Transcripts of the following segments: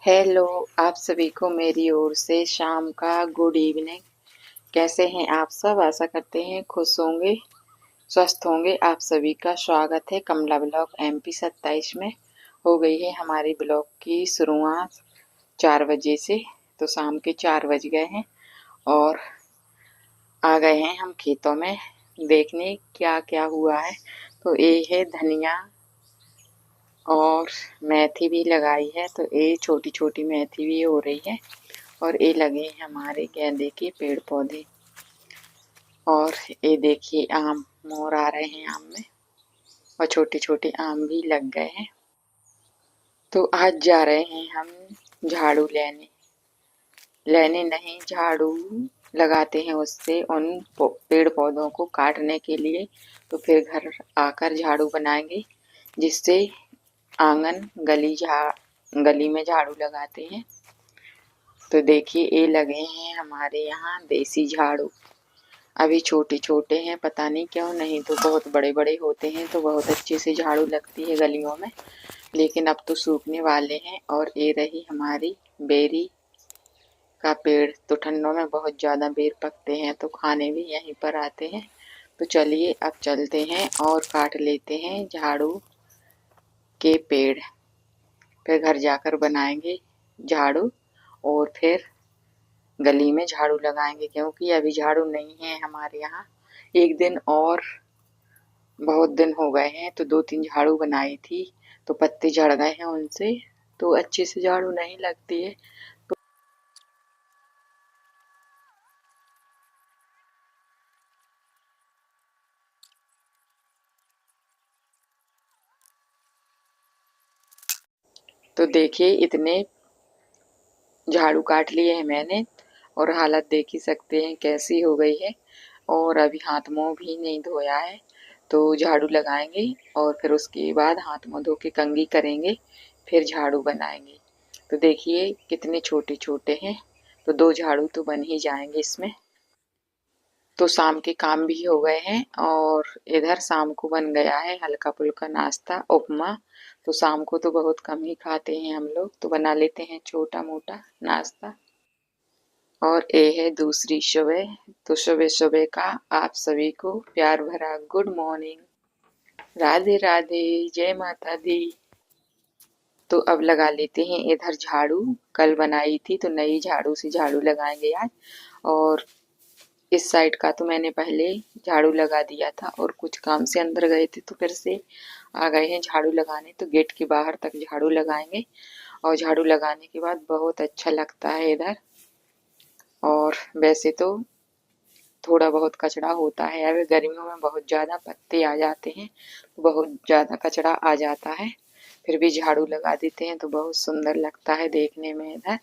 Hello, आप सभी को मेरी ओर से शाम का गुड इवनिंग। कैसे हैं आप सब? आशा करते हैं खुश होंगे, स्वस्थ होंगे। आप सभी का स्वागत है कमला ब्लॉग MP 27 में। हो गई है हमारी ब्लॉग की शुरुआत 4 बजे से। तो शाम के 4 बज गए हैं और आ गए हैं हम खेतों में देखने क्या क्या हुआ है। तो ये है धनिया और मेथी भी लगाई है, तो ये छोटी छोटी मेथी भी हो रही है। और ये लगे हैं हमारे गेंदे के पेड़ पौधे। और ये देखिए आम, मोर आ रहे हैं आम में, और छोटे छोटे आम भी लग गए हैं। तो आज जा रहे हैं हम झाड़ू लेने, नहीं, झाड़ू लगाते हैं उससे उन पेड़ पौधों को काटने के लिए। तो फिर घर आकर झाड़ू बनाएंगे, जिससे आंगन गली में झाड़ू लगाते हैं। तो देखिए ये लगे हैं हमारे यहाँ देसी झाड़ू। अभी छोटे छोटे हैं, पता नहीं क्यों, नहीं तो बहुत बड़े बड़े होते हैं तो बहुत अच्छे से झाड़ू लगती है गलियों में। लेकिन अब तो सूखने वाले हैं। और ये रही हमारी बेरी का पेड़। तो ठंडों में बहुत ज़्यादा बेर पकते हैं, तो खाने भी यहीं पर आते हैं। तो चलिए अब चलते हैं और काट लेते हैं झाड़ू के पेड़। फिर घर जाकर बनाएंगे झाड़ू और फिर गली में झाड़ू लगाएंगे, क्योंकि अभी झाड़ू नहीं है हमारे यहाँ। एक दिन और बहुत दिन हो गए हैं, तो 2-3 झाड़ू बनाई थी तो पत्ते झड़ गए हैं उनसे, तो अच्छे से झाड़ू नहीं लगती है। तो देखिए इतने झाड़ू काट लिए हैं मैंने, और हालत देख ही सकते हैं कैसी हो गई है। और अभी हाथ मुंह भी नहीं धोया है। तो झाड़ू लगाएंगे और फिर उसके बाद हाथ मुंह धो के कंघी करेंगे, फिर झाड़ू बनाएंगे। तो देखिए कितने छोटे छोटे हैं, तो 2 झाड़ू तो बन ही जाएंगे इसमें। तो शाम के काम भी हो गए हैं, और इधर शाम को बन गया है हल्का फुल्का नाश्ता, उपमा। तो शाम को तो बहुत कम ही खाते हैं हम लोग, तो बना लेते हैं छोटा मोटा नाश्ता। और ये है दूसरी सुबह। तो सुबह सुबह का आप सभी को प्यार भरा गुड मॉर्निंग, राधे राधे, जय माता दी। तो अब लगा लेते हैं इधर झाड़ू। कल बनाई थी तो नई झाड़ू से झाड़ू लगाएंगे आज। और इस साइड का तो मैंने पहले झाड़ू लगा दिया था, और कुछ काम से अंदर गए थे तो फिर से आ गए हैं झाड़ू लगाने। तो गेट के बाहर तक झाड़ू लगाएंगे, और झाड़ू लगाने के बाद बहुत अच्छा लगता है इधर। और वैसे तो थोड़ा बहुत कचरा होता है, अगर गर्मियों में बहुत ज़्यादा पत्ते आ जाते हैं तो बहुत ज़्यादा कचरा आ जाता है। फिर भी झाड़ू लगा देते हैं तो बहुत सुंदर लगता है देखने में इधर।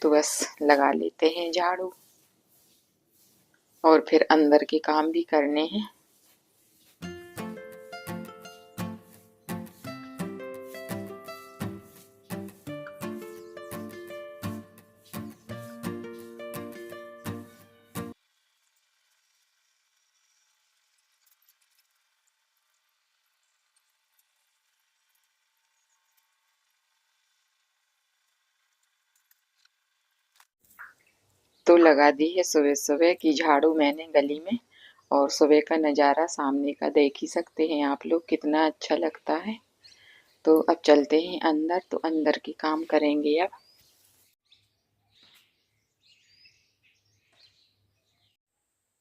तो बस लगा लेते हैं झाड़ू, और फिर अंदर के काम भी करने हैं। तो लगा दी है सुबह सुबह की झाड़ू मैंने गली में। और सुबह का नज़ारा सामने का देख ही सकते हैं आप लोग, कितना अच्छा लगता है। तो अब चलते हैं अंदर, तो अंदर के काम करेंगे अब।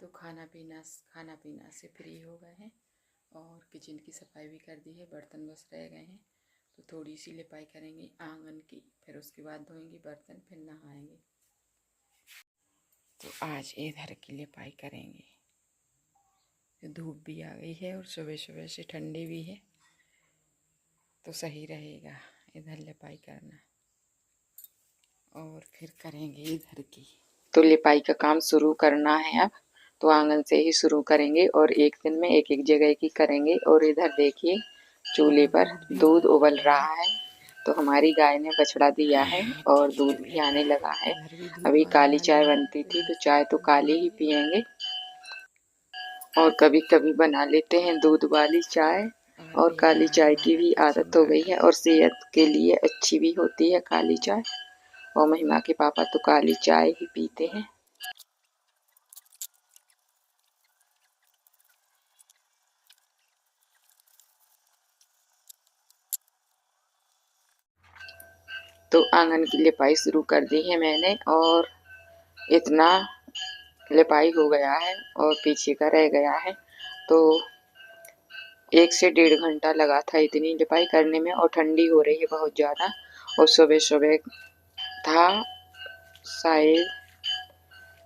तो खाना पीना से फ्री हो गए हैं, और किचन की सफाई भी कर दी है, बर्तन बस रह गए हैं। तो थोड़ी सी लिपाई करेंगे आंगन की, फिर उसके बाद धोएंगे बर्तन, फिर नहाएंगे। तो आज इधर की लिपाई करेंगे। धूप भी आ गई है और सुबह सुबह से ठंडी भी है, तो सही रहेगा इधर लिपाई करना। और फिर करेंगे इधर की। तो लिपाई का काम शुरू करना है अब। तो आंगन से ही शुरू करेंगे, और एक दिन में एक एक जगह की करेंगे। और इधर देखिए चूल्हे पर दूध उबल रहा है। तो हमारी गाय ने बछड़ा दिया है और दूध भी आने लगा है। अभी काली चाय बनती थी, तो चाय तो काली ही पियेंगे, और कभी कभी बना लेते हैं दूध वाली चाय। और काली चाय की भी आदत हो गई है और सेहत के लिए अच्छी भी होती है काली चाय। और महिमा के पापा तो काली चाय ही पीते हैं। तो आंगन की लिपाई शुरू कर दी है मैंने और इतना लिपाई हो गया है और पीछे का रह गया है। तो 1 से 1.5 घंटा लगा था इतनी लिपाई करने में और ठंडी हो रही है बहुत ज़्यादा। और सुबह सुबह था शायद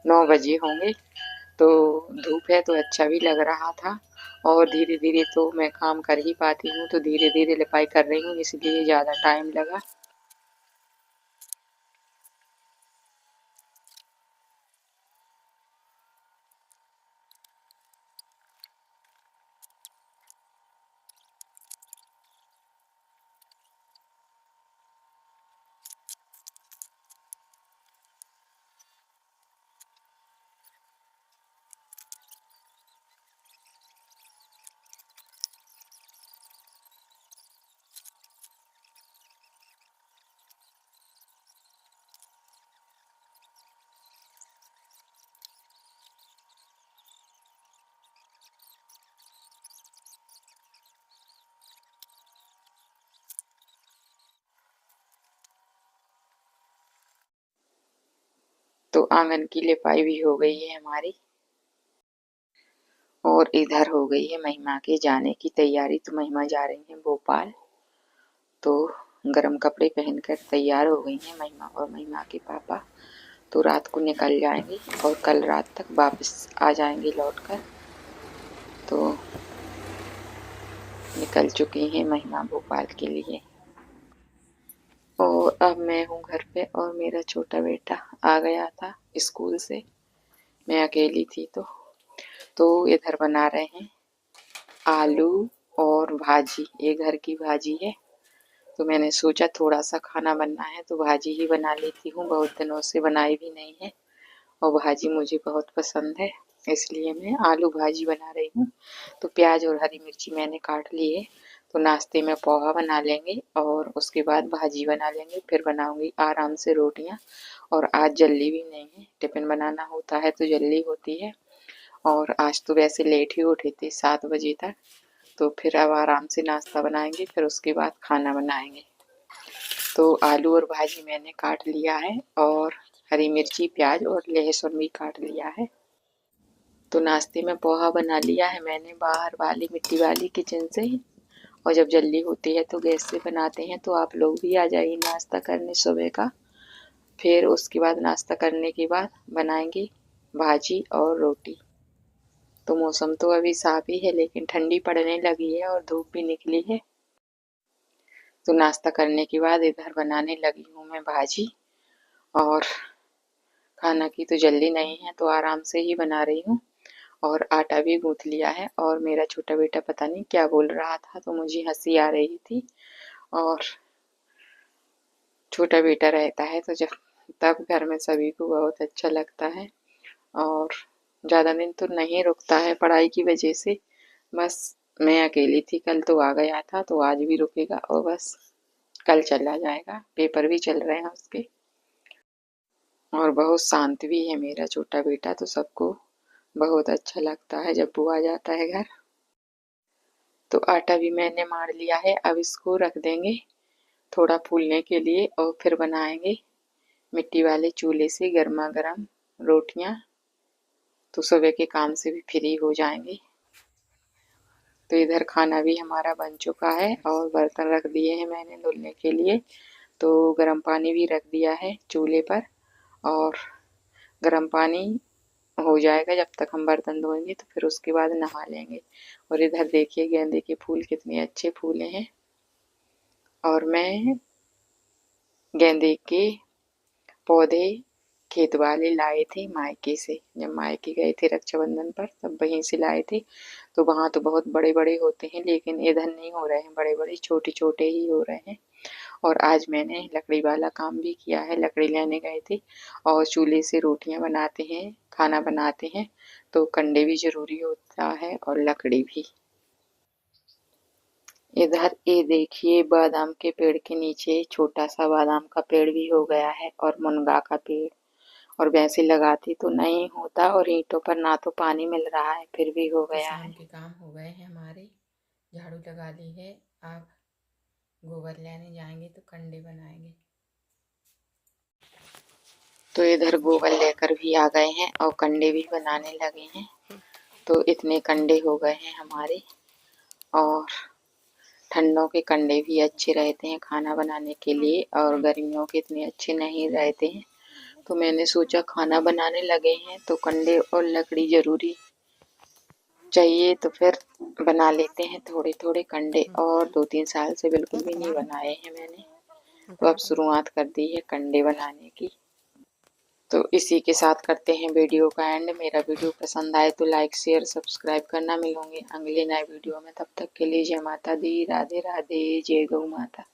9 बजे होंगे। तो धूप है तो अच्छा भी लग रहा था और धीरे धीरे तो मैं काम कर ही पाती हूँ, तो धीरे धीरे लिपाई कर रही हूँ इसलिए ज़्यादा टाइम लगा। तो आंगन की लिपाई भी हो गई है हमारी और इधर हो गई है महिमा के जाने की तैयारी। तो महिमा जा रही है भोपाल। तो गर्म कपड़े पहनकर तैयार हो गई हैं महिमा और महिमा के पापा। तो रात को निकल जाएंगे और कल रात तक वापस आ जाएंगे लौटकर। तो निकल चुकी हैं महिमा भोपाल के लिए और अब मैं हूँ घर पे और मेरा छोटा बेटा आ गया था स्कूल से। मैं अकेली थी तो इधर बना रहे हैं आलू और भाजी। ये घर की भाजी है तो मैंने सोचा थोड़ा सा खाना बनना है तो भाजी ही बना लेती हूँ। बहुत दिनों से बनाई भी नहीं है और भाजी मुझे बहुत पसंद है इसलिए मैं आलू भाजी बना रही हूँ। तो प्याज और हरी मिर्ची मैंने काट ली है। तो नाश्ते में पोहा बना लेंगे और उसके बाद भाजी बना लेंगे, फिर बनाऊंगी आराम से रोटियां। और आज जल्दी भी नहीं है, टिफिन बनाना होता है तो जल्दी होती है। और आज तो वैसे लेट ही उठे थे 7 बजे तक। तो फिर अब आराम से नाश्ता बनाएंगे फिर उसके बाद खाना बनाएंगे। तो आलू और भाजी मैंने काट लिया है और हरी मिर्ची प्याज और लहसुन भी काट लिया है। तो नाश्ते में पोहा बना लिया है मैंने बाहर वाली मिट्टी वाली किचन से। और जब जल्दी होती है तो गैस से बनाते हैं। तो आप लोग भी आ जाइए नाश्ता करने सुबह का। फिर उसके बाद नाश्ता करने के बाद बनाएंगे भाजी और रोटी। तो मौसम तो अभी साफ ही है लेकिन ठंडी पड़ने लगी है और धूप भी निकली है। तो नाश्ता करने के बाद इधर बनाने लगी हूँ मैं भाजी। और खाना की तो जल्दी नहीं है तो आराम से ही बना रही हूँ। और आटा भी गूंथ लिया है और मेरा छोटा बेटा पता नहीं क्या बोल रहा था तो मुझे हंसी आ रही थी। और छोटा बेटा रहता है तो जब तब घर में सभी को बहुत अच्छा लगता है। और ज़्यादा दिन तो नहीं रुकता है पढ़ाई की वजह से। बस मैं अकेली थी, कल तो आ गया था तो आज भी रुकेगा और बस कल चला जाएगा। पेपर भी चल रहे हैं उसके। और बहुत शांत भी है मेरा छोटा बेटा तो सबको बहुत अच्छा लगता है जब वो आ जाता है घर। तो आटा भी मैंने मार लिया है, अब इसको रख देंगे थोड़ा फूलने के लिए और फिर बनाएंगे मिट्टी वाले चूल्हे से गर्मा गर्म रोटियां। तो सुबह के काम से भी फ्री हो जाएंगे। तो इधर खाना भी हमारा बन चुका है और बर्तन रख दिए हैं मैंने धुलने के लिए। तो गर्म पानी भी रख दिया है चूल्हे पर और गर्म पानी हो जाएगा जब तक हम बर्तन धोएंगे तो फिर उसके बाद नहा लेंगे। और इधर देखिए गेंदे के फूल कितने अच्छे फूले हैं। और मैं गेंदे के पौधे खेत वाले लाए थे मायके से। जब मायके गए थे रक्षाबंधन पर तब वहीं से लाए थे। तो वहाँ तो बहुत बड़े बड़े होते हैं लेकिन इधर नहीं हो रहे हैं बड़े बड़े, छोटे छोटे ही हो रहे हैं। और आज मैंने लकड़ी वाला काम भी किया है, लकड़ी लेने गए थे। और चूल्हे से रोटियां बनाते हैं खाना बनाते हैं तो कंडे भी जरूरी होता है और लकड़ी भी। इधर ये देखिए बादाम के पेड़ के नीचे छोटा सा बादाम का पेड़ भी हो गया है और मुनगा का पेड़। और वैसे लगाती तो नहीं होता और ईंटों पर ना तो पानी मिल रहा है, फिर भी हो तो गया शाम है। के काम हो गए हैं हमारे, झाड़ू लगा ली है। अब गोबर लेने जाएंगे तो कंडे बनाएंगे। तो इधर गोबर लेकर भी आ गए हैं और कंडे भी बनाने लगे हैं। तो इतने कंडे हो गए हैं हमारे। और ठंडों के कंडे भी अच्छे रहते हैं खाना बनाने के लिए, और गर्मियों के इतने अच्छे नहीं रहते हैं। तो मैंने सोचा खाना बनाने लगे हैं तो कंडे और लकड़ी जरूरी चाहिए, तो फिर बना लेते हैं थोड़े थोड़े कंडे। और 2-3 साल से बिल्कुल भी नहीं बनाए हैं मैंने, तो अब शुरुआत कर दी है कंडे बनाने की। तो इसी के साथ करते हैं वीडियो का एंड। मेरा वीडियो पसंद आए तो लाइक शेयर सब्सक्राइब करना। मिलूंगी अगले नए वीडियो में, तब तक के लिए जय माता दी, राधे राधे, जय गौ माता।